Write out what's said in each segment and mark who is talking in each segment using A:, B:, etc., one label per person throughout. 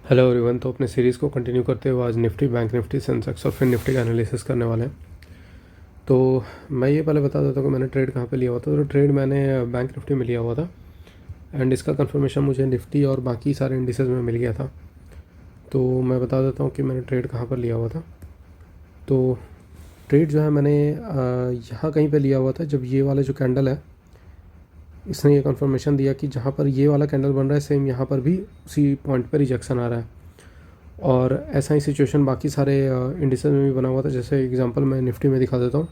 A: Hello everyone. तो अपने series को कंटिन्यू करते हुए आज निफ्टी, बैंक निफ्टी, सेंसेक्स और फिर निफ्टी का एनालिसिस करने वाले हैं। तो मैं ये पहले बता देता हूँ कि मैंने ट्रेड कहाँ पे लिया हुआ था। तो ट्रेड मैंने बैंक निफ्टी में लिया हुआ था एंड इसका कंफर्मेशन मुझे निफ्टी और बाकी सारे इंडिसेस में मिल गया था। तो मैं बता देता हूँ कि मैंने ट्रेड कहाँ पर लिया हुआ था। तो ट्रेड जो है मैंने यहाँ कहीं पर लिया हुआ था। जब ये वाला जो कैंडल है, इसने ये कंफर्मेशन दिया कि जहाँ पर ये वाला कैंडल बन रहा है सेम यहाँ पर भी उसी पॉइंट पर रिजेक्शन आ रहा है। और ऐसा ही सिचुएशन बाकी सारे इंडिसेस में भी बना हुआ था। जैसे एग्जांपल मैं निफ्टी में दिखा देता हूँ,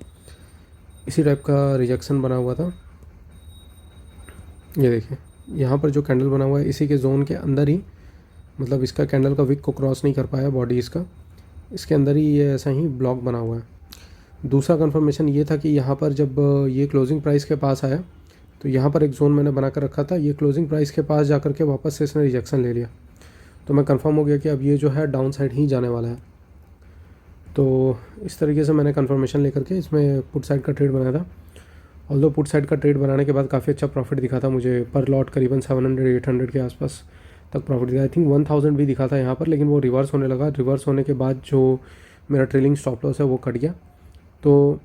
A: इसी टाइप का रिजेक्शन बना हुआ था। ये देखिए, यहाँ पर जो कैंडल बना हुआ है इसी के जोन के अंदर ही, मतलब इसका कैंडल का विक को क्रॉस नहीं कर पाया बॉडी इसका, इसके अंदर ही ये ऐसा ही ब्लॉक बना हुआ है। दूसरा कंफर्मेशन ये था कि यहाँ पर जब ये क्लोजिंग प्राइस के पास आया तो यहाँ पर एक जोन मैंने बना कर रखा था। ये क्लोजिंग प्राइस के पास जा कर के वापस से इसने रिजेक्शन ले लिया, तो मैं कंफर्म हो गया कि अब ये जो है डाउन साइड ही जाने वाला है। तो इस तरीके से मैंने कंफर्मेशन लेकर के इसमें पुट साइड का ट्रेड बनाया था। ऑल्दो पुट साइड का ट्रेड बनाने के बाद काफ़ी अच्छा प्रॉफिट दिखा था मुझे। पर लॉट करीबन 700-800 के आसपास तक प्रॉफिट दिखा। आई थिंक 1000 भी दिखा था यहाँ पर, लेकिन वो रिवर्स होने लगा। रिवर्स होने के बाद जो मेरा ट्रेलिंग स्टॉप लॉस है वो कट गया। तो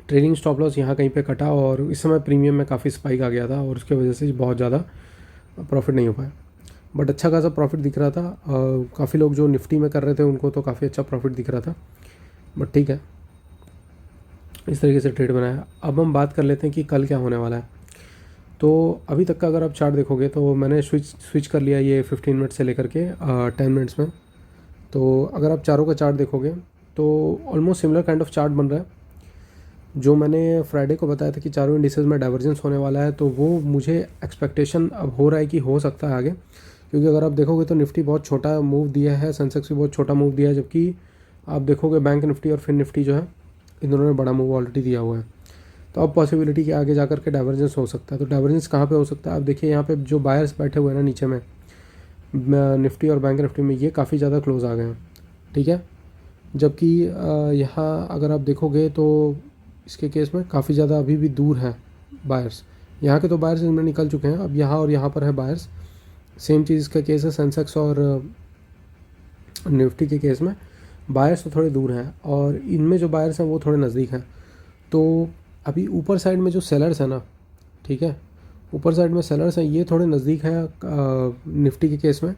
A: ट्रेलिंग स्टॉप लॉस यहाँ कहीं पे कटा और इस समय प्रीमियम में काफ़ी स्पाइक आ गया था और उसकी वजह से बहुत ज़्यादा प्रॉफिट नहीं हो पाया। बट अच्छा खासा प्रॉफिट दिख रहा था। काफ़ी लोग जो निफ्टी में कर रहे थे उनको तो काफ़ी अच्छा प्रॉफिट दिख रहा था। बट ठीक है, इस तरीके से ट्रेड बनाया। अब हम बात कर लेते हैं कि कल क्या होने वाला है। तो अभी तक का अगर आप चार्ट देखोगे तो मैंने स्विच कर लिया ये 15 मिनट से लेकर के 10 मिनट्स में। तो अगर आप चारों का चार्ट देखोगे तो almost similar kind of chart बन रहा है। जो मैंने फ्राइडे को बताया था कि चारों इंडिसेस में डाइवर्जेंस होने वाला है, तो वो मुझे एक्सपेक्टेशन अब हो रहा है कि हो सकता है आगे। क्योंकि अगर आप देखोगे तो निफ्टी बहुत छोटा मूव दिया है, सेंसेक्स भी बहुत छोटा मूव दिया है, जबकि आप देखोगे बैंक निफ्टी और फिर निफ्टी जो है इन दोनों ने बड़ा मूव ऑलरेडी दिया हुआ है। तो अब पॉसिबिलिटी कि आगे जाकर के डाइवर्जेंस हो सकता है। तो डाइवर्जेंस कहाँ पे हो सकता है? आप देखिए यहाँ पे जो बायर्स बैठे हुए हैं ना नीचे में, निफ्टी और बैंक निफ्टी में, ये काफ़ी ज़्यादा क्लोज आ गए हैं, ठीक है। जबकि यहाँ अगर आप देखोगे तो इसके केस में काफ़ी ज़्यादा अभी भी दूर हैं बायर्स। यहाँ के तो बायर्स इनमें निकल चुके हैं, अब यहाँ और यहाँ पर है बायर्स। सेम चीज़ इसका केस है सेंसेक्स और निफ्टी के केस में। बायर्स तो थोड़े दूर हैं और इनमें जो बायर्स हैं वो थोड़े नज़दीक हैं। तो अभी ऊपर साइड में जो सेलर्स हैं ना, ठीक है, ऊपर साइड में सेलर्स हैं, ये थोड़े नज़दीक हैं निफ्टी के केस में।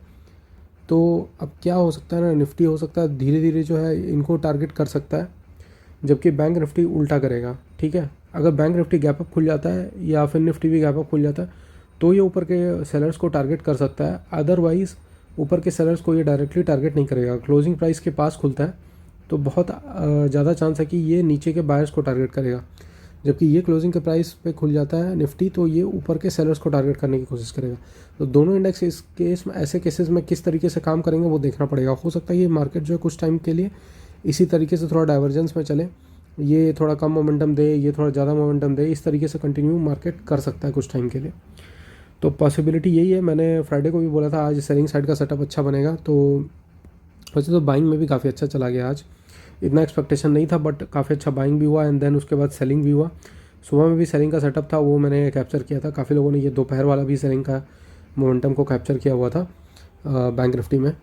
A: तो अब क्या हो सकता है ना, निफ्टी हो सकता है धीरे धीरे जो है इनको टारगेट कर सकता है, जबकि बैंक निफ्टी उल्टा करेगा, ठीक है। अगर बैंक निफ्टी गैप अप खुल जाता है या फिर निफ्टी भी गैप अप खुल जाता है तो ये ऊपर के सेलर्स को टारगेट कर सकता है। अदरवाइज़ ऊपर के सेलर्स को ये डायरेक्टली टारगेट नहीं करेगा। क्लोजिंग प्राइस के पास खुलता है तो बहुत ज़्यादा चांस है कि ये नीचे के बायर्स को टारगेट करेगा, जबकि ये क्लोजिंग के प्राइस पे खुल जाता है निफ्टी तो ये ऊपर के सेलर्स को टारगेट करने की कोशिश करेगा। तो दोनों इंडेक्स इस केस में, ऐसे केसेस में किस तरीके से काम करेंगे वो देखना पड़ेगा। हो सकता है ये मार्केट जो है कुछ टाइम के लिए इसी तरीके से थोड़ा डाइवर्जेंस में चले, ये थोड़ा कम मोमेंटम दे, ये थोड़ा ज़्यादा मोमेंटम दे, इस तरीके से कंटिन्यू मार्केट कर सकता है कुछ टाइम के लिए। तो पॉसिबिलिटी यही है। मैंने फ्राइडे को भी बोला था आज सेलिंग साइड का सेटअप अच्छा बनेगा। तो वैसे तो बाइंग में भी काफ़ी अच्छा चला गया आज, इतना एक्सपेक्टेशन नहीं था बट काफ़ी अच्छा बाइंग भी हुआ एंड देन उसके बाद सेलिंग भी हुआ। सुबह में भी सेलिंग का सेटअप था, वो मैंने कैप्चर किया था। काफ़ी लोगों ने ये दोपहर वाला भी सेलिंग का मोमेंटम को कैप्चर किया हुआ था बैंक निफ्टी में।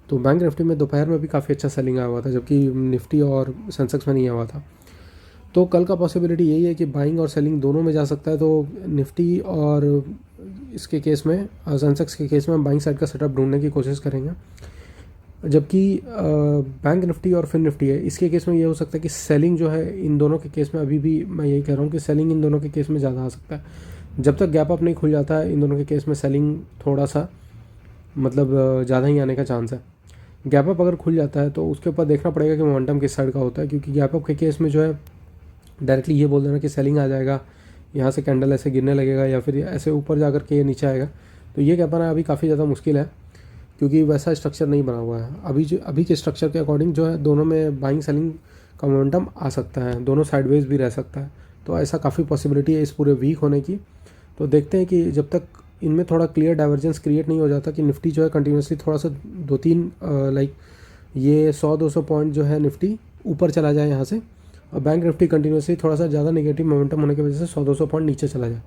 A: तो बैंक निफ्टी में दोपहर में भी काफ़ी अच्छा सेलिंग आया हुआ था, जबकि निफ्टी और सेंसेक्स में नहीं आया हुआ था। तो कल का पॉसिबिलिटी यही है कि बाइंग और सेलिंग दोनों में जा सकता है। तो निफ्टी और इसके केस में, सेंसेक्स के केस में बाइंग साइड का सेटअप ढूंढने की कोशिश करेंगे। जबकि बैंक निफ्टी और फिर निफ्टी है, इसके केस में ये हो सकता है कि सेलिंग जो है इन दोनों के केस में, अभी भी मैं यही कह रहा हूँ कि सेलिंग इन दोनों के केस में ज़्यादा आ सकता है। जब तक गैप अप नहीं खुल जाता है इन दोनों के केस में सेलिंग थोड़ा सा मतलब ज़्यादा ही आने का चांस है। गैप अप अगर खुल जाता है तो उसके ऊपर देखना पड़ेगा कि मोमेंटम किस साइड का होता है। क्योंकि गैप अप के केस में जो है डायरेक्टली ये बोल देना कि सेलिंग आ जाएगा, यहाँ से कैंडल ऐसे गिरने लगेगा या फिर ऐसे ऊपर जा कर के ये नीचे आएगा, तो ये कह पाना अभी काफ़ी ज़्यादा मुश्किल है। क्योंकि वैसा स्ट्रक्चर नहीं बना हुआ है अभी के स्ट्रक्चर के अकॉर्डिंग जो है दोनों में बाइंग सेलिंग का मोमेंटम आ सकता है, दोनों साइडवेज भी रह सकता है। तो ऐसा काफ़ी पॉसिबिलिटी है इस पूरे वीक होने की। तो देखते हैं कि जब तक इनमें थोड़ा क्लियर डाइवर्जेंस क्रिएट नहीं हो जाता कि निफ्टी जो है कंटिन्यूसली थोड़ा सा 2-3 लाइक ये 100-200 पॉइंट जो है निफ्टी ऊपर चला जाए यहाँ से, और बैंक निफ्टी कंटिन्यूसली थोड़ा सा ज़्यादा नेगेटिव मोमेंटम होने की वजह से 100-200 पॉइंट नीचे चला जाए।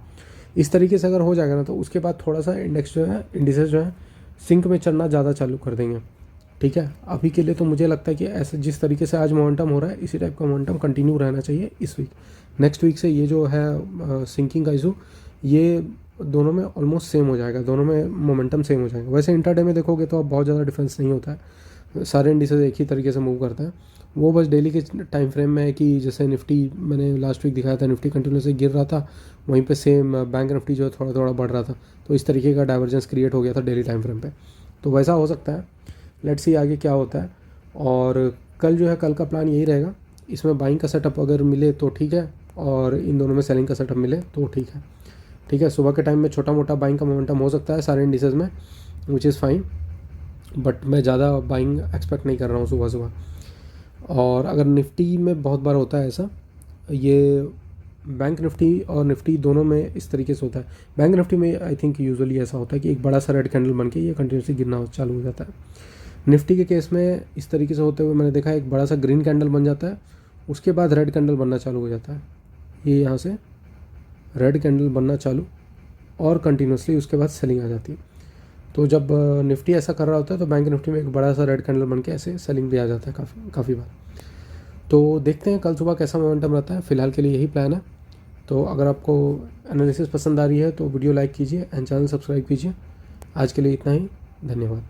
A: इस तरीके से अगर हो जाएगा ना तो उसके बाद थोड़ा सा इंडेक्स जो है, इंडिसेस जो है सिंक में चलना ज़्यादा चालू कर देंगे, ठीक है। अभी के लिए तो मुझे लगता है कि ऐसे जिस तरीके से आज मोमेंटम हो रहा है इसी टाइप का मोमेंटम कंटिन्यू रहना चाहिए इस वीक। नेक्स्ट वीक से ये जो है सिंकिंग का इशू, ये दोनों में ऑलमोस्ट सेम हो जाएगा, दोनों में मोमेंटम सेम हो जाएगा। वैसे इंट्राडे में देखोगे तो अब बहुत ज़्यादा डिफरेंस नहीं होता है, सारे इंडिसेस एक ही तरीके से मूव करते हैं। वो बस डेली के टाइम फ्रेम में है कि जैसे निफ्टी मैंने लास्ट वीक दिखाया था, निफ्टी कंटिन्यूसली गिर रहा था, वहीं पे सेम बैंक निफ्टी जो है थोड़ा थोड़ा बढ़ रहा था, तो इस तरीके का डाइवर्जेंस क्रिएट हो गया था डेली टाइम फ्रेम पे। तो वैसा हो सकता है, लेट्स सी आगे क्या होता है। और कल जो है, कल का प्लान यही रहेगा, इसमें बाइंग का सेटअप अगर मिले तो ठीक है, और इन दोनों में सेलिंग का सेटअप मिले तो ठीक है, ठीक है। सुबह के टाइम में छोटा मोटा बाइंग का मोमेंटम हो सकता है सारे इंडिसेस में, विच इज़ फाइन, बट मैं ज़्यादा बाइंग एक्सपेक्ट नहीं कर रहा हूँ सुबह सुबह। और अगर निफ्टी में बहुत बार होता है ऐसा, ये बैंक निफ्टी और निफ्टी दोनों में इस तरीके से होता है। बैंक निफ्टी में आई थिंक यूजुअली ऐसा होता है कि एक बड़ा सा रेड कैंडल बन के ये कंटिन्यूसली गिरना चालू हो जाता है। निफ्टी के केस में इस तरीके से होते हुए मैंने देखा है, एक बड़ा सा ग्रीन कैंडल बन जाता है, उसके बाद रेड कैंडल बनना चालू हो जाता है, ये यहाँ से रेड कैंडल बनना चालू, और कंटिन्यूसली उसके बाद सेलिंग आ जाती है। तो जब निफ्टी ऐसा कर रहा होता है तो बैंक निफ्टी में एक बड़ा सा रेड कैंडल बन के ऐसे सेलिंग भी आ जाता है काफ़ी बार। तो देखते हैं कल सुबह कैसा मोमेंटम रहता है, फ़िलहाल के लिए यही प्लान है। तो अगर आपको एनालिसिस पसंद आ रही है तो वीडियो लाइक कीजिए एंड चैनल सब्सक्राइब कीजिए। आज के लिए इतना ही, धन्यवाद।